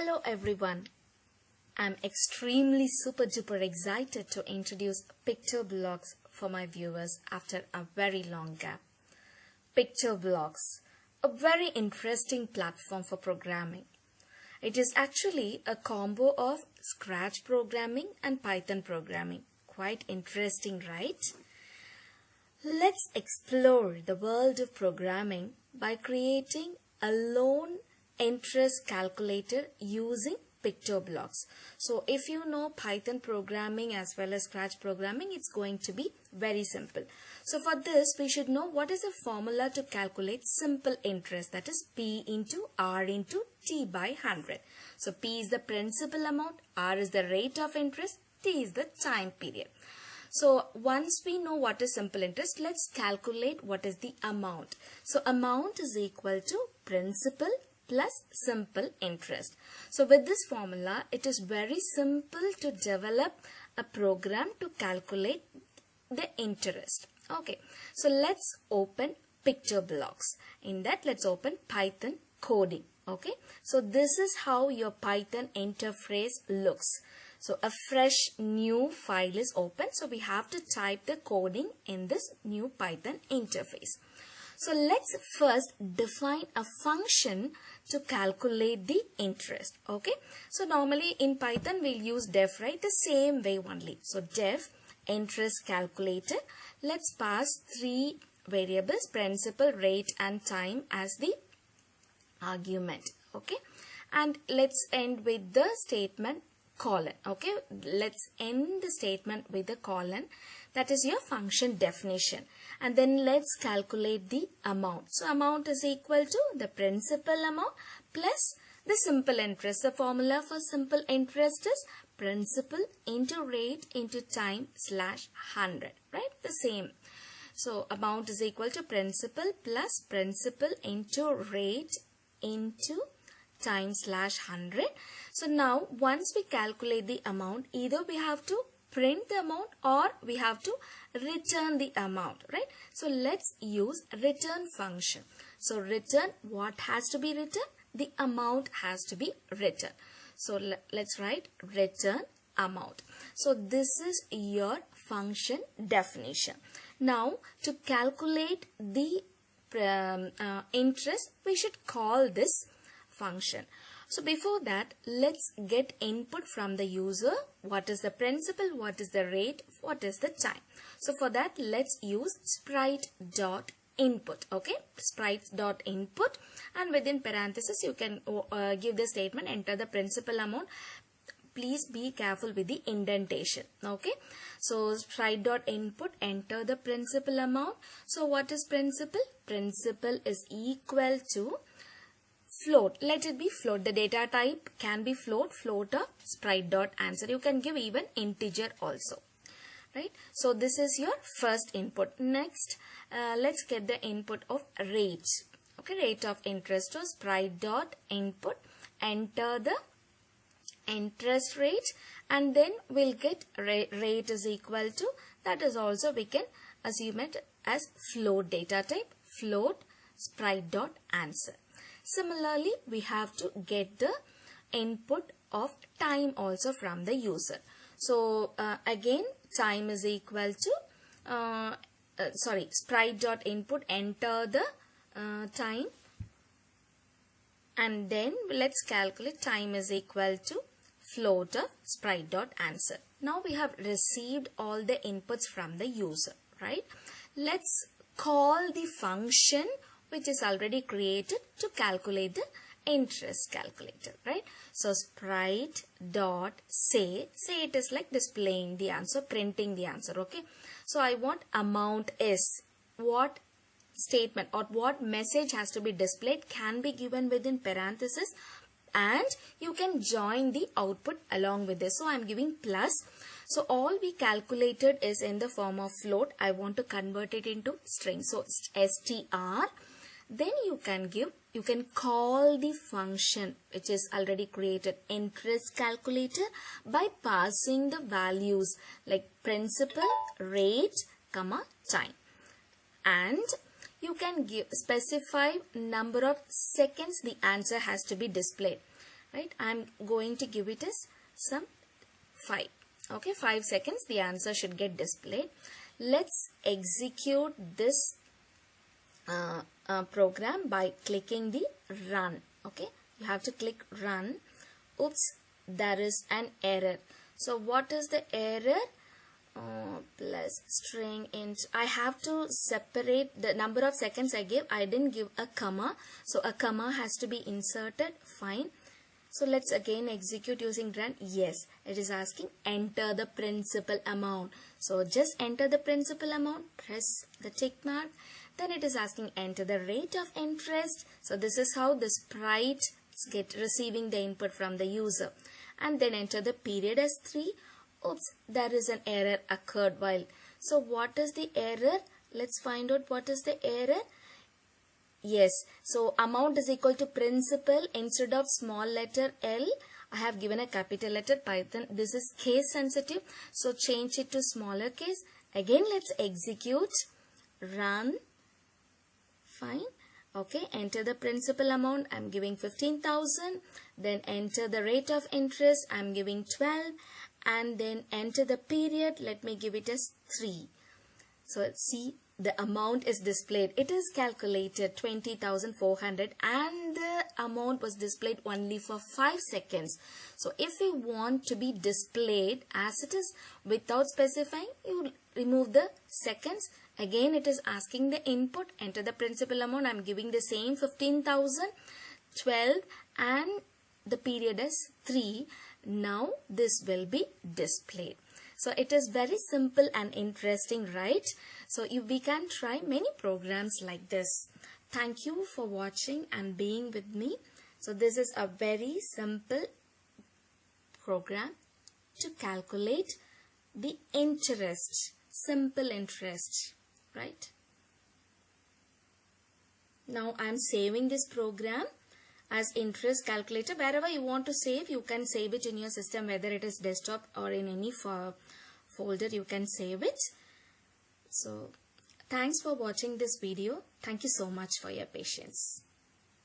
Hello everyone. I'm extremely super duper excited to introduce Pictoblox for my viewers after a very long gap. Pictoblox, a very interesting platform for programming. It is actually a combo of Scratch programming and Python programming. Quite interesting, right? Let's explore the world of programming by creating a loan interest calculator using Pictoblox. So if you know Python programming as well as Scratch programming, it's going to be very simple. So for this, we should know what is the formula to calculate simple interest, that is P into R into T by 100. So P is the principal amount, R is the rate of interest, T is the time period. So once we know what is simple interest, let's calculate what is the amount. So amount is equal to principal plus simple interest. So with this formula, it is very simple to develop a program to calculate the interest. Okay, so let's open Pictoblox. In that, let's open Python coding. Okay, so this is how your Python interface looks. So a fresh new file is open. So we have to type the coding in this new Python interface. So let's first define a function to calculate the interest. Okay. So normally in Python we'll use def, right? The same way only. So def interest calculator. Let's pass three variables, principal, rate and time as the argument. Okay. And let's end with the statement colon. Okay. Let's end the statement with the colon. That is your function definition. And then let's calculate the amount. So amount is equal to the principal amount plus the simple interest. The formula for simple interest is principal into rate into time slash 100. Right? The same. So amount is equal to principal plus principal into rate into time slash 100. So now once we calculate the amount, either we have to print the amount or we have to return the amount, right? So let's use return function. So return, what has to be written? The amount has to be written. So let's write return amount. So this is your function definition. Now to calculate the interest, we should call this function. So before that, let's get input from the user. What is the principal? What is the rate? What is the time? So for that, let's use sprite.input. Okay, sprite.input, and within parentheses, you can give the statement, enter the principal amount. Please be careful with the indentation. Okay, so sprite.input, enter the principal amount. So what is principal? Principal is equal to float. Let it be float. The data type can be float, floater, sprite.answer. You can give even integer also. Right? So this is your first input. Next, let's get the input of rate. Okay, rate of interest. So sprite.input, enter the interest rate, and then we'll get rate is equal to, that is also we can assume it as float data type, float, sprite.answer. Similarly, we have to get the input of time also from the user. So again, time is equal to, sprite.input, enter the time, and then let's calculate time is equal to float of sprite.answer. Now we have received all the inputs from the user, right? Let's call the function which is already created to calculate the interest calculator, right? So sprite dot say it is like displaying the answer, printing the answer. Okay, so I want amount is, what statement or what message has to be displayed can be given within parenthesis, and you can join the output along with this. So I'm giving plus. So all we calculated is in the form of float. I want to convert it into string. So str. Then you can call the function which is already created, interest calculator, by passing the values like principal, rate, comma, time. And you can specify number of seconds the answer has to be displayed. right? I'm going to give it as some 5. Okay, 5 seconds the answer should get displayed. Let's execute this program by clicking the run. Okay, you have to click run. Oops, there is an error. So what is the error? Plus string int. I have to separate the number of seconds I give. I didn't give a comma, so a comma has to be inserted. Fine. So let's again execute using run. Yes, it is asking enter the principal amount. So just enter the principal amount, press the tick mark. Then it is asking enter the rate of interest. So this is how the sprite is receiving the input from the user. And then enter the period as 3. Oops, there is an error occurred while. So what is the error? Let's find out what is the error. Yes, so amount is equal to principal. Instead of small letter L, I have given a capital letter Python. This is case sensitive, so change it to smaller case. Again, let's execute. Run. Fine. Okay, enter the principal amount. I'm giving 15,000. Then enter the rate of interest. I'm giving 12. And then enter the period. Let me give it as 3. So see, the amount is displayed. It is calculated 20,400 and the amount was displayed only for 5 seconds. So if you want to be displayed as it is without specifying, you remove the seconds. Again, it is asking the input. Enter the principal amount. I'm giving the same 15,000, 12 and the period is 3. Now this will be displayed. So it is very simple and interesting, right? So we can try many programs like this. Thank you for watching and being with me. So this is a very simple program to calculate the interest, simple interest, right? Now I am saving this program as interest calculator. Wherever you want to save, you can save it in your system, whether it is desktop or in any folder, you can save it. So thanks for watching this video. Thank you so much for your patience.